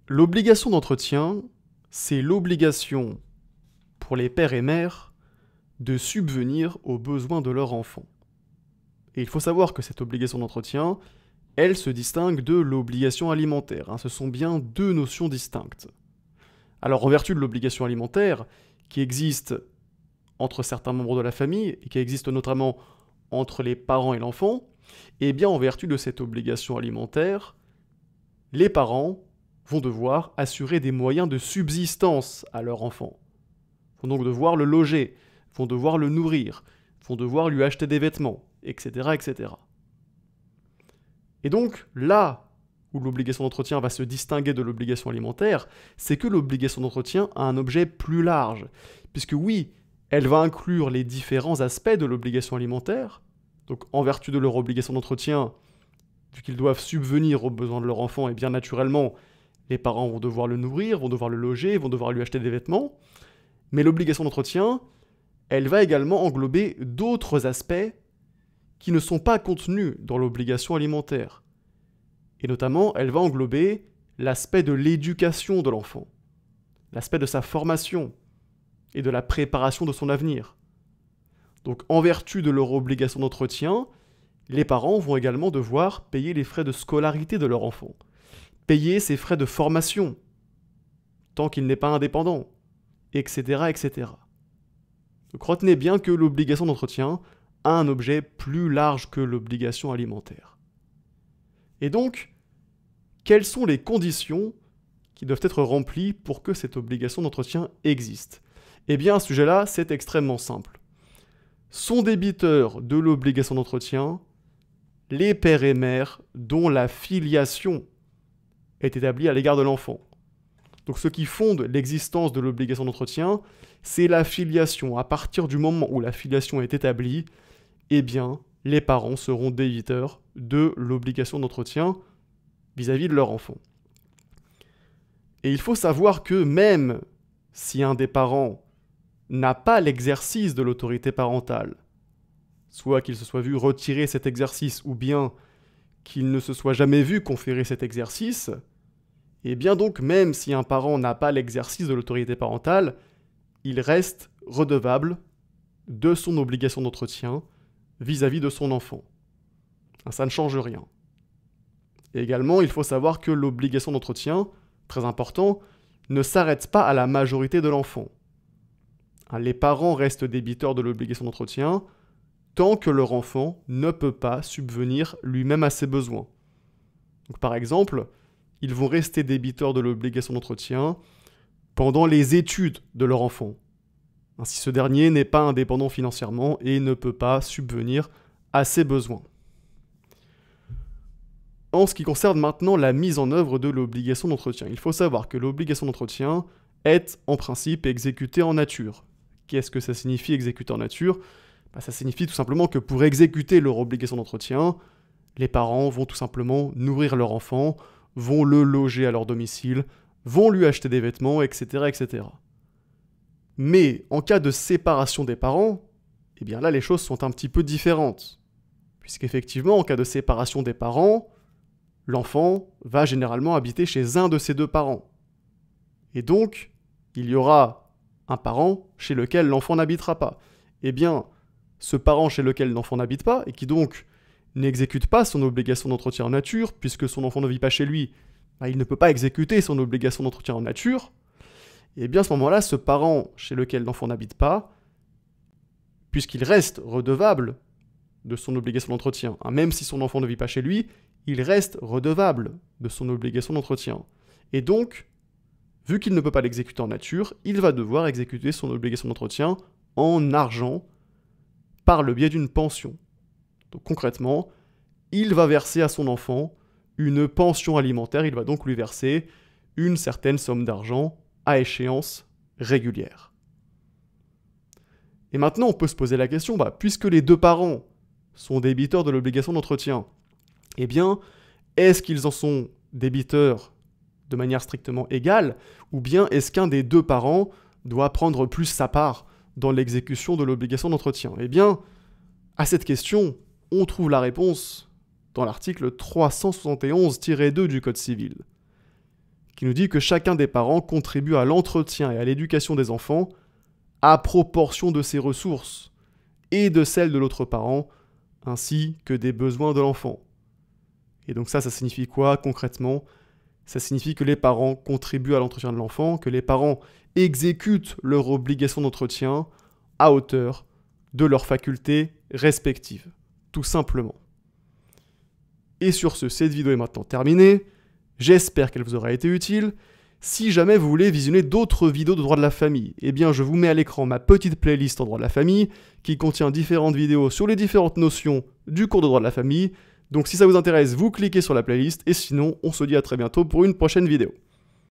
L'obligation d'entretien, c'est l'obligation pour les pères et mères de subvenir aux besoins de leur enfant. Et il faut savoir que cette obligation d'entretien, elle se distingue de l'obligation alimentaire. Ce sont bien deux notions distinctes. Alors, en vertu de l'obligation alimentaire, qui existe entre certains membres de la famille, et qui existe notamment entre les parents et l'enfant, eh bien, en vertu de cette obligation alimentaire, les parents vont devoir assurer des moyens de subsistance à leur enfant. Vont donc devoir le loger, vont devoir le nourrir, vont devoir lui acheter des vêtements, etc., etc. Et donc, là où l'obligation d'entretien va se distinguer de l'obligation alimentaire, c'est que l'obligation d'entretien a un objet plus large. Puisque oui, elle va inclure les différents aspects de l'obligation alimentaire. Donc, en vertu de leur obligation d'entretien, vu qu'ils doivent subvenir aux besoins de leur enfant, et bien naturellement, les parents vont devoir le nourrir, vont devoir le loger, vont devoir lui acheter des vêtements. Mais l'obligation d'entretien, elle va également englober d'autres aspects qui ne sont pas contenus dans l'obligation alimentaire. Et notamment, elle va englober l'aspect de l'éducation de l'enfant, l'aspect de sa formation et de la préparation de son avenir. Donc, en vertu de leur obligation d'entretien, les parents vont également devoir payer les frais de scolarité de leur enfant, payer ses frais de formation, tant qu'il n'est pas indépendant, etc., etc. Donc, retenez bien que l'obligation d'entretien a un objet plus large que l'obligation alimentaire. Et donc, quelles sont les conditions qui doivent être remplies pour que cette obligation d'entretien existe? Eh bien, à ce sujet-là, c'est extrêmement simple. Sont débiteurs de l'obligation d'entretien les pères et mères dont la filiation est établie à l'égard de l'enfant. Donc ce qui fonde l'existence de l'obligation d'entretien, c'est la filiation. À partir du moment où la filiation est établie, eh bien, les parents seront débiteurs de l'obligation d'entretien vis-à-vis de leur enfant. Et il faut savoir que même si un des parents n'a pas l'exercice de l'autorité parentale, soit qu'il se soit vu retirer cet exercice, ou bien qu'il ne se soit jamais vu conférer cet exercice, et bien donc même si un parent n'a pas l'exercice de l'autorité parentale, il reste redevable de son obligation d'entretien vis-à-vis de son enfant. Ça ne change rien. Et également, il faut savoir que l'obligation d'entretien, très important, ne s'arrête pas à la majorité de l'enfant. Les parents restent débiteurs de l'obligation d'entretien tant que leur enfant ne peut pas subvenir lui-même à ses besoins. Donc, par exemple, ils vont rester débiteurs de l'obligation d'entretien pendant les études de leur enfant, si ce dernier n'est pas indépendant financièrement et ne peut pas subvenir à ses besoins. En ce qui concerne maintenant la mise en œuvre de l'obligation d'entretien, il faut savoir que l'obligation d'entretien est en principe exécutée en nature. Qu'est-ce que ça signifie exécuter en nature ? Ça signifie tout simplement que pour exécuter leur obligation d'entretien, les parents vont tout simplement nourrir leur enfant, vont le loger à leur domicile, vont lui acheter des vêtements, etc., etc. Mais en cas de séparation des parents, eh bien là les choses sont un petit peu différentes. Puisqu'effectivement, en cas de séparation des parents, l'enfant va généralement habiter chez un de ses deux parents. Et donc, il y aura un parent chez lequel l'enfant n'habitera pas. Eh bien, ce parent chez lequel l'enfant n'habite pas, et qui donc n'exécute pas son obligation d'entretien en nature, puisque son enfant ne vit pas chez lui, il ne peut pas exécuter son obligation d'entretien en nature, et bien à ce moment-là, ce parent chez lequel l'enfant n'habite pas, puisqu'il reste redevable de son obligation d'entretien, même si son enfant ne vit pas chez lui, il reste redevable de son obligation d'entretien. Et donc, vu qu'il ne peut pas l'exécuter en nature, il va devoir exécuter son obligation d'entretien en argent par le biais d'une pension. Donc concrètement, il va verser à son enfant une pension alimentaire, il va donc lui verser une certaine somme d'argent à échéance régulière. Et maintenant, on peut se poser la question, puisque les deux parents sont débiteurs de l'obligation d'entretien, eh bien, est-ce qu'ils en sont débiteurs de manière strictement égale, ou bien est-ce qu'un des deux parents doit prendre plus sa part dans l'exécution de l'obligation d'entretien? Eh bien, à cette question, on trouve la réponse dans l'article 371-2 du Code civil, qui nous dit que chacun des parents contribue à l'entretien et à l'éducation des enfants à proportion de ses ressources et de celles de l'autre parent, ainsi que des besoins de l'enfant. Et donc ça signifie quoi concrètement? Ça signifie que les parents contribuent à l'entretien de l'enfant, que les parents exécutent leur obligation d'entretien à hauteur de leurs facultés respectives, tout simplement. Et sur ce, cette vidéo est maintenant terminée. J'espère qu'elle vous aura été utile. Si jamais vous voulez visionner d'autres vidéos de droit de la famille, eh bien je vous mets à l'écran ma petite playlist en droit de la famille qui contient différentes vidéos sur les différentes notions du cours de droit de la famille. Donc si ça vous intéresse, vous cliquez sur la playlist et sinon on se dit à très bientôt pour une prochaine vidéo.